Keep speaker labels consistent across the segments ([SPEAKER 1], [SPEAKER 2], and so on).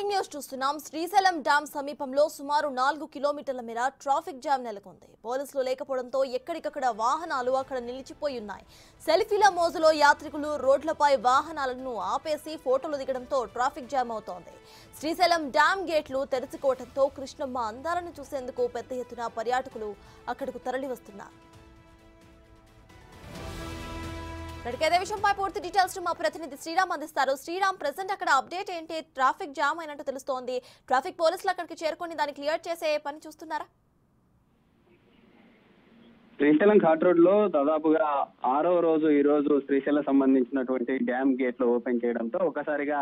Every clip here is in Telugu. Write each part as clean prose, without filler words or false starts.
[SPEAKER 1] బ్రేకింగ్ న్యూస్ చూస్తున్నాం. శ్రీశైలం డ్యాం సమీపంలో సుమారు 4 కిలోమీటర్ల మేర ట్రాఫిక్ జామ్ నెలకొంది. పోలీసులు లేకపోవడంతో ఎక్కడికక్కడ వాహనాలు అక్కడ నిలిచిపోయి ఉన్నాయి. సెల్ఫీల మోజులో యాత్రికులు రోడ్లపై వాహనాలను ఆపేసి ఫోటోలు దిగడంతో ట్రాఫిక్ జామ్ అవుతోంది. శ్రీశైలం డ్యాం గేట్లు తెరుచుకోవడంతో కృష్ణమ్మ అందాలను చూసేందుకు పెద్ద ఎత్తున పర్యాటకులు అక్కడకు తరలి వస్తున్నారు. ఇదే విషయంపై పూర్తి డీటెయిల్స్ మా ప్రతినిధి శ్రీరామ్ అందిస్తారు. శ్రీరామ్, ప్రెసెంట్ అక్కడ అప్డేట్ ఏంటి? ట్రాఫిక్ జామ్ అయినట్టు తెలుస్తోంది. ట్రాఫిక్ పోలీసులు అక్కడికి చేరుకొని దాన్ని క్లియర్ చేసే పని చూస్తున్నారా?
[SPEAKER 2] శ్రీశైలం ఘాట్ రోడ్ లో దాదాపుగా 6వ రోజు ఈ రోజు శ్రీశైలం సంబంధించినటువంటి డ్యామ్ గేట్లు ఓపెన్ చేయడంతో ఒకసారిగా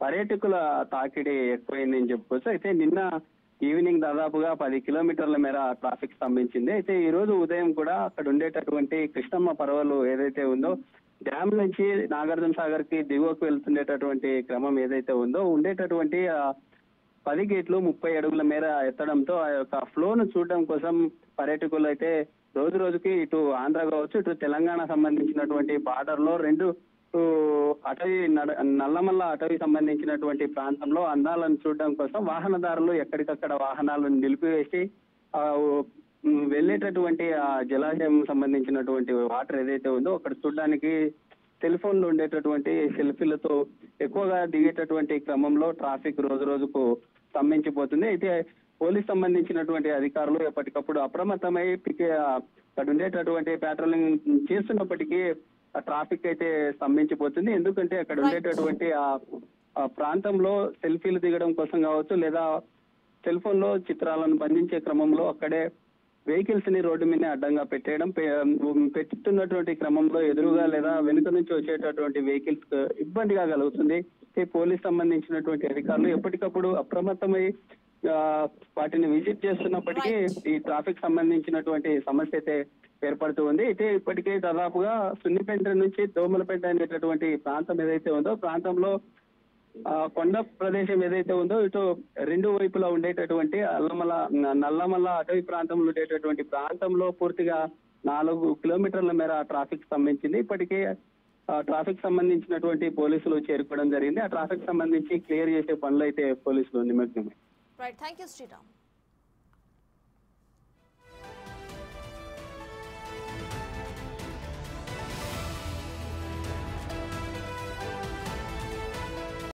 [SPEAKER 2] పర్యాటకుల తాకిడి ఎక్కువైందని చెప్పుకోవచ్చు. అయితే నిన్న ఈవినింగ్ దాదాపుగా 10 కిలోమీటర్ల మేర ట్రాఫిక్ స్తంభించింది. అయితే ఈ రోజు ఉదయం కూడా అక్కడ ఉండేటటువంటి కృష్ణమ్మ పర్వాలు ఏదైతే ఉందో డ్యామ్ నుంచి నాగార్జున సాగర్ కి దిగువకు వెళ్తుండేటటువంటి క్రమం ఏదైతే ఉందో ఉండేటటువంటి 10 గేట్లు 30 అడుగుల మేర ఎత్తడంతో ఆ యొక్క ఫ్లోను చూడడం కోసం పర్యాటకులు అయితే రోజు రోజుకి ఇటు ఆంధ్ర కావచ్చు ఇటు తెలంగాణ సంబంధించినటువంటి బార్డర్ లో రెండు అటవీ నల్లమల్ల అటవీ సంబంధించినటువంటి ప్రాంతంలో అందాలను చూడడం కోసం వాహనదారులు ఎక్కడికక్కడ వాహనాలను నిలిపివేసి వెళ్ళేటటువంటి ఆ జలాశయం సంబంధించినటువంటి వాటర్ ఏదైతే ఉందో అక్కడ చూడడానికి సెల్ ఫోన్ లో ఉండేటటువంటి సెల్ఫీలతో ఎక్కువగా దిగేటటువంటి క్రమంలో ట్రాఫిక్ రోజు రోజుకు స్తంభించిపోతుంది. అయితే పోలీస్ సంబంధించినటువంటి అధికారులు ఎప్పటికప్పుడు అప్రమత్తమై అక్కడ ఉండేటటువంటి పెట్రోలింగ్ చేస్తున్నప్పటికీ ఆ ట్రాఫిక్ అయితే స్తంభించిపోతుంది. ఎందుకంటే అక్కడ ఉండేటటువంటి ఆ ప్రాంతంలో సెల్ఫీలు దిగడం కోసం కావచ్చు లేదా సెల్ ఫోన్ లో చిత్రాలను బంధించే క్రమంలో అక్కడే వెహికల్స్ ని రోడ్డు మీద అడ్డంగా పెట్టుతున్నటువంటి క్రమంలో ఎదురుగా లేదా వెనుక నుంచి వచ్చేటటువంటి వెహికల్స్ ఇబ్బందిగా కలుగుతుంది. పోలీస్ సంబంధించినటువంటి అధికారులు ఎప్పటికప్పుడు అప్రమత్తమై వాటిని విజిట్ చేస్తున్నప్పటికీ ఈ ట్రాఫిక్ సంబంధించినటువంటి సమస్య అయితే ఏర్పడుతూ ఉంది. అయితే ఇప్పటికే దాదాపుగా సున్నిపేట నుంచి దోమలపేట అనేటటువంటి ప్రాంతం ఏదైతే ఉందో ప్రాంతంలో కొండ ప్రదేశం ఏదైతే ఉందో ఇటు రెండు వైపులా ఉండేటటువంటి నల్లమల్ల అటవీ ప్రాంతంలో ఉండేటటువంటి ప్రాంతంలో పూర్తిగా 4 కిలోమీటర్ల మేర ట్రాఫిక్ స్తంభించింది. ఇప్పటికే ట్రాఫిక్ సంబంధించినటువంటి పోలీసులు చేరుకోవడం జరిగింది. ఆ ట్రాఫిక్ సంబంధించి క్లియర్ చేసే పనులు అయితే పోలీసులు నిమగ్నమై.
[SPEAKER 1] Right, thank you Sriram.